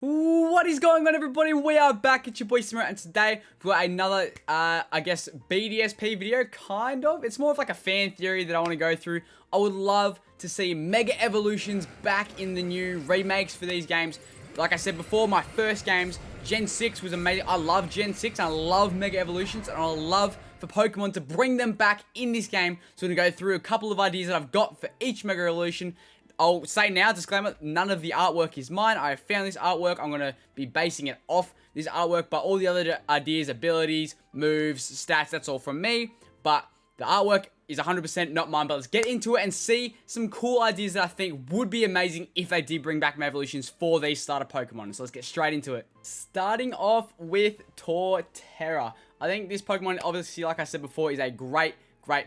What is going on, everybody? We are back at your boy Simmer, and today we've got another, I guess, BDSP video, kind of. It's more of like a fan theory that I want to go through. I would love to see Mega Evolutions back in the new remakes for these games. Like I said before, my first games, Gen 6 was amazing. I love Gen 6, and I love Mega Evolutions, and I love for Pokemon to bring them back in this game. So we're going to go through a couple of ideas that I've got for each Mega Evolution. I'll say now, disclaimer, none of the artwork is mine. I have found this artwork. I'm going to be basing it off this artwork, but all the other ideas, abilities, moves, stats, that's all from me. But the artwork is 100% not mine, but let's get into it and see some cool ideas that I think would be amazing if they did bring back Mega Evolutions for these starter Pokemon. So let's get straight into it. Starting off with Torterra. I think this Pokemon, obviously, like I said before, is a great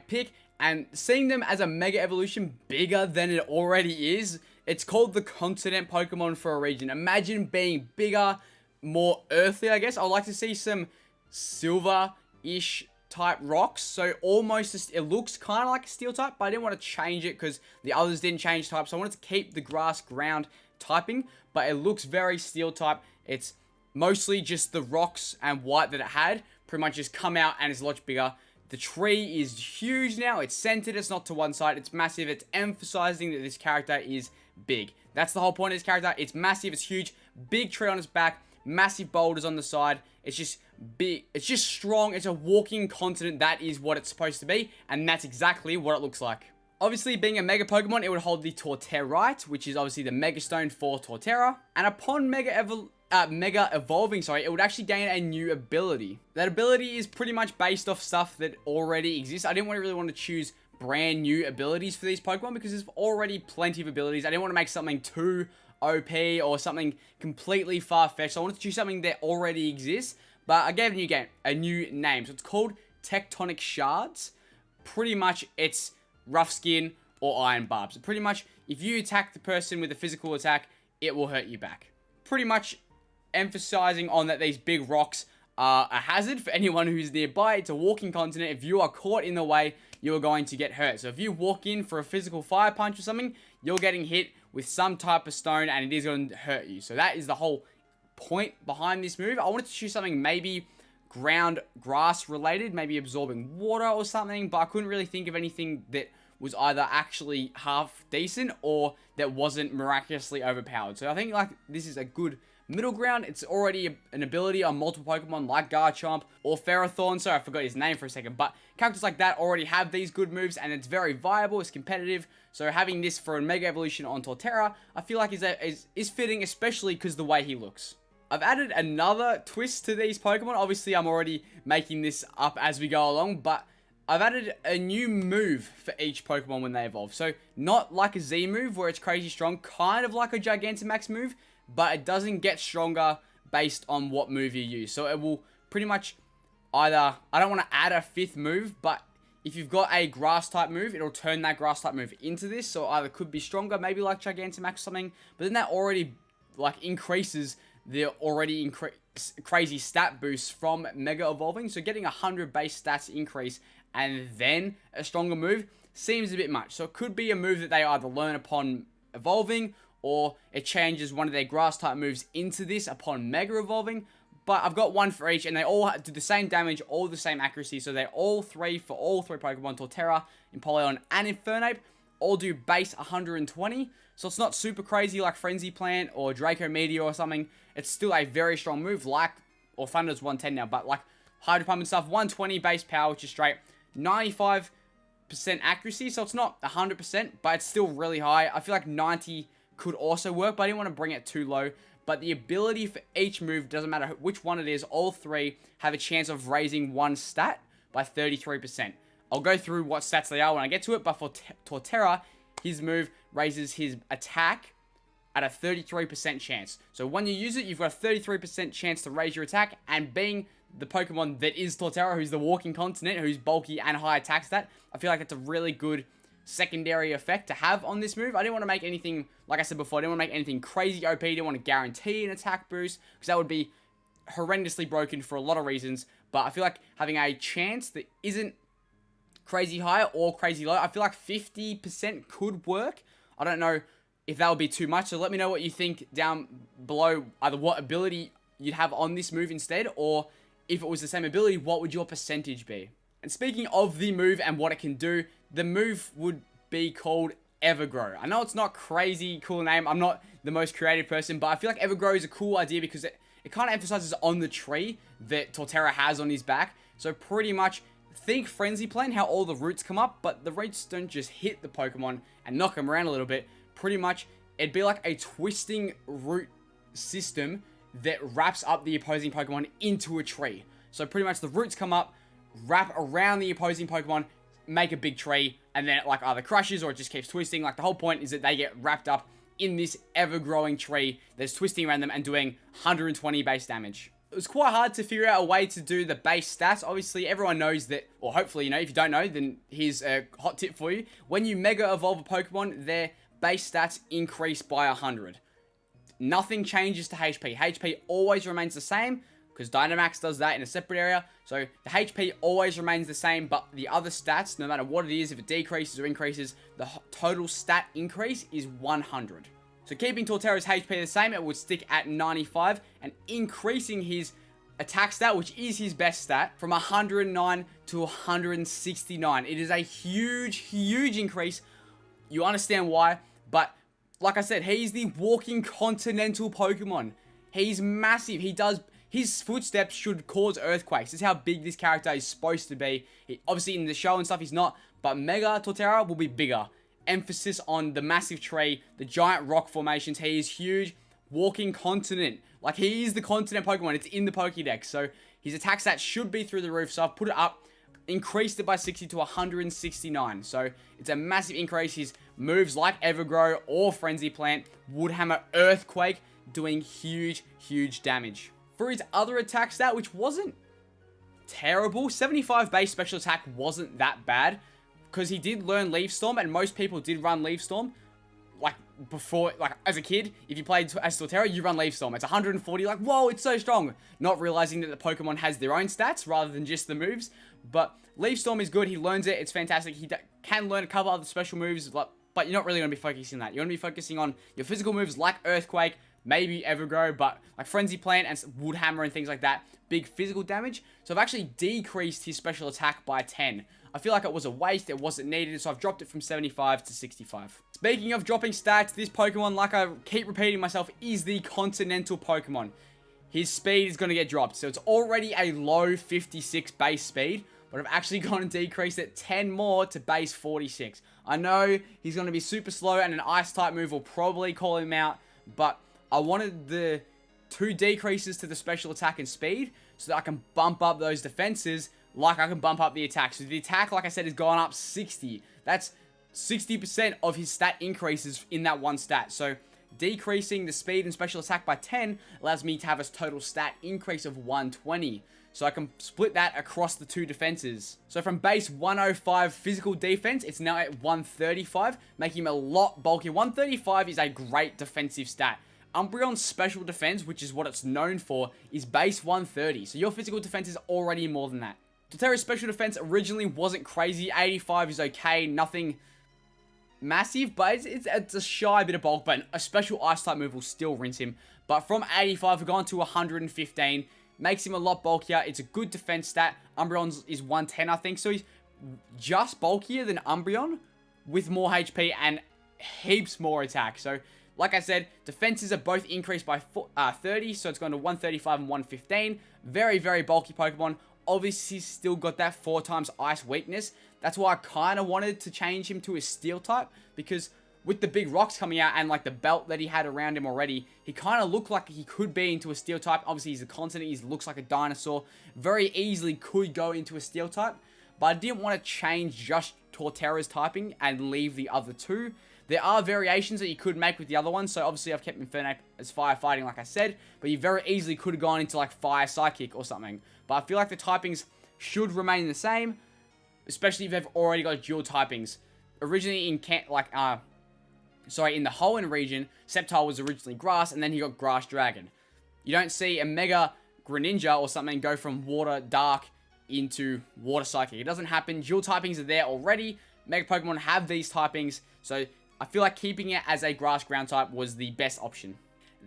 pick. And seeing them as a Mega Evolution bigger than it already is, it's called the continent Pokemon for a reason. Imagine being bigger, more earthly, I guess. I'd like to see some silver-ish type rocks. So almost, it looks kind of like a steel type, but I didn't want to change it because the others didn't change type. So I wanted to keep the grass ground typing, but it looks very steel type. It's mostly just the rocks and white that it had pretty much just come out and is a lot bigger. The tree is huge now. It's centered. It's not to one side. It's massive. It's emphasizing that this character is big. That's the whole point of this character. It's massive. It's huge. Big tree on its back. Massive boulders on the side. It's just big. It's just strong. It's a walking continent. That is what it's supposed to be. And that's exactly what it looks like. Obviously, being a Mega Pokemon, it would hold the Torterite, which is obviously the Mega Stone for Torterra. And upon Mega Evolving, it would actually gain a new ability. That ability is pretty much based off stuff that already exists. I didn't really want to choose brand new abilities for these Pokemon because there's already plenty of abilities. I didn't want to make something too OP or something completely far-fetched. So I wanted to choose something that already exists, but I gave a new name. So it's called Tectonic Shards. Pretty much it's Rough Skin or Iron Barbs. Pretty much if you attack the person with a physical attack, it will hurt you back. Pretty much emphasizing on that these big rocks are a hazard for anyone who's nearby. It's a walking continent. If you are caught in the way, you are going to get hurt. So if you walk in for a physical fire punch or something, you're getting hit with some type of stone and it is going to hurt you. So that is the whole point behind this move. I wanted to choose something maybe ground grass related, maybe absorbing water or something, but I couldn't really think of anything that was either actually half decent or that wasn't miraculously overpowered. So I think like this is a good middle ground. It's already an ability on multiple Pokemon like Garchomp or Ferrothorn. Sorry, I forgot his name for a second. But characters like that already have these good moves and it's very viable. It's competitive. So having this for a Mega Evolution on Torterra, I feel like is fitting, especially because the way he looks. I've added another twist to these Pokemon. Obviously, I'm already making this up as we go along, but I've added a new move for each Pokemon when they evolve. So not like a Z move where it's crazy strong, kind of like a Gigantamax move, but it doesn't get stronger based on what move you use. So it will pretty much either, I don't want to add a fifth move, but if you've got a grass type move, it'll turn that grass type move into this. So either could be stronger, maybe like Gigantamax or something, but then that already like increases the already crazy stat boost from Mega Evolving. So getting 100 base stats increase and then a stronger move seems a bit much. So it could be a move that they either learn upon evolving or it changes one of their grass type moves into this upon Mega Evolving. But I've got one for each and they all do the same damage, all the same accuracy. So they're all three for all three Pokemon, Torterra, Empoleon, and Infernape. All do base 120. So it's not super crazy like Frenzy Plant or Draco Meteor or something. It's still a very strong move like, or Thunder's 110 now, but like Hydro Pump and stuff, 120 base power, which is straight. 95% accuracy, so it's not 100%, but it's still really high. I feel like 90 could also work, but I didn't want to bring it too low. But the ability for each move, doesn't matter which one it is, all three have a chance of raising one stat by 33%. I'll go through what stats they are when I get to it, but for Torterra, his move raises his attack at a 33% chance. So when you use it, you've got a 33% chance to raise your attack, and being the Pokemon that is Torterra, who's the walking continent, who's bulky and high attack stat, I feel like it's a really good secondary effect to have on this move. I didn't want to make anything, like I said before, I didn't want to make anything crazy OP. I didn't want to guarantee an attack boost because that would be horrendously broken for a lot of reasons. But I feel like having a chance that isn't crazy high or crazy low, I feel like 50% could work. I don't know if that would be too much. So let me know what you think down below, either what ability you'd have on this move instead, or if it was the same ability, what would your percentage be? And speaking of the move and what it can do, the move would be called Evergrow. I know it's not crazy cool name. I'm not the most creative person, but I feel like Evergrow is a cool idea because it kind of emphasizes on the tree that Torterra has on his back. So pretty much think Frenzy Plant, how all the roots come up, but the roots don't just hit the Pokemon and knock them around a little bit. Pretty much, it'd be like a twisting root system that wraps up the opposing Pokemon into a tree. So pretty much the roots come up, wrap around the opposing Pokemon, make a big tree, and then it like either crushes or it just keeps twisting. Like the whole point is that they get wrapped up in this ever-growing tree that's twisting around them and doing 120 base damage. It was quite hard to figure out a way to do the base stats. Obviously, everyone knows that, or hopefully you know. If you don't know, then here's a hot tip for you. When you Mega Evolve a Pokemon, their base stats increase by 100. Nothing changes to HP. HP always remains the same, because Dynamax does that in a separate area. So the HP always remains the same, but the other stats, no matter what it is, if it decreases or increases, the total stat increase is 100. So keeping Torterra's HP the same, it would stick at 95, and increasing his attack stat, which is his best stat, from 109 to 169. It is a huge, huge increase. You understand why, but like I said, he's the walking continental Pokemon. He's massive. His footsteps should cause earthquakes. This is how big this character is supposed to be. Obviously, in the show and stuff, he's not. But Mega Torterra will be bigger. Emphasis on the massive tree, the giant rock formations. He is huge. Walking continent. Like, he is the continent Pokemon. It's in the Pokédex. So, his attack stat should be through the roof. So, I've put it up. Increased it by 60 to 169. So, it's a massive increase. His moves like Evergrow or Frenzy Plant would hammer Earthquake, doing huge, huge damage. For his other attack stat, which wasn't terrible, 75 base special attack wasn't that bad, because he did learn Leaf Storm, and most people did run Leaf Storm. Like, before, like, as a kid, if you played as Torterra, you run Leaf Storm. It's 140, like, whoa, it's so strong. Not realizing that the Pokemon has their own stats, rather than just the moves. But Leaf Storm is good, he learns it, it's fantastic. He can learn a couple other special moves, but you're not really going to be focusing on that. You're going to be focusing on your physical moves like Earthquake, maybe Evergrow, but like Frenzy Plant and Wood Hammer and things like that, big physical damage. So I've actually decreased his special attack by 10. I feel like it was a waste, it wasn't needed, so I've dropped it from 75 to 65. Speaking of dropping stats, this Pokemon, like I keep repeating myself, is the Continental Pokemon. His speed is going to get dropped, so it's already a low 56 base speed, but I've actually gone and decreased it 10 more to base 46. I know he's going to be super slow, and an Ice-type move will probably call him out, but I wanted the 2 decreases to the special attack and speed so that I can bump up those defenses like I can bump up the attack. So the attack, like I said, has gone up 60. That's 60% of his stat increases in that one stat. So decreasing the speed and special attack by 10 allows me to have a total stat increase of 120. So I can split that across the 2 defenses. So from base 105 physical defense, it's now at 135, making him a lot bulkier. 135 is a great defensive stat. Umbreon's special defense, which is what it's known for, is base 130. So your physical defense is already more than that. Torterra's special defense originally wasn't crazy. 85 is okay, nothing massive, but it's a shy bit of bulk, but a special Ice-type move will still rinse him. But from 85, we've gone to 115. Makes him a lot bulkier. It's a good defense stat. Umbreon's is 110, I think. So he's just bulkier than Umbreon with more HP and heaps more attack. So, like I said, defenses are both increased by 30. So it's gone to 135 and 115. Very, very bulky Pokemon. Obviously, he's still got that 4 times ice weakness. That's why I kind of wanted to change him to a steel type, because with the big rocks coming out and like the belt that he had around him already, he kind of looked like he could be into a steel type. Obviously, he's a continent. He looks like a dinosaur. Very easily could go into a steel type. But I didn't want to change just Torterra's typing and leave the other 2. There are variations that you could make with the other ones. So obviously, I've kept Infernape as firefighting, like I said. But you very easily could have gone into like Fire Psychic or something. But I feel like the typings should remain the same, especially if they've already got dual typings. Originally in in the Hoenn region, Sceptile was originally Grass, and then he got Grass Dragon. You don't see a Mega Greninja or something go from Water Dark into Water Psychic. It doesn't happen. Dual typings are there already. Mega Pokemon have these typings, so I feel like keeping it as a grass ground type was the best option.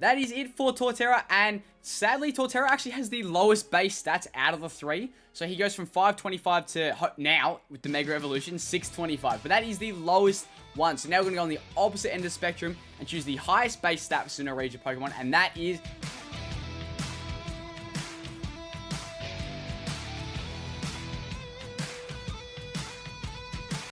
That is it for Torterra, and sadly, Torterra actually has the lowest base stats out of the 3. So he goes from 525 to now, with the Mega Evolution, 625. But that is the lowest one. So now we're going to go on the opposite end of the spectrum and choose the highest base stat for Sinnoh region Pokemon, and that is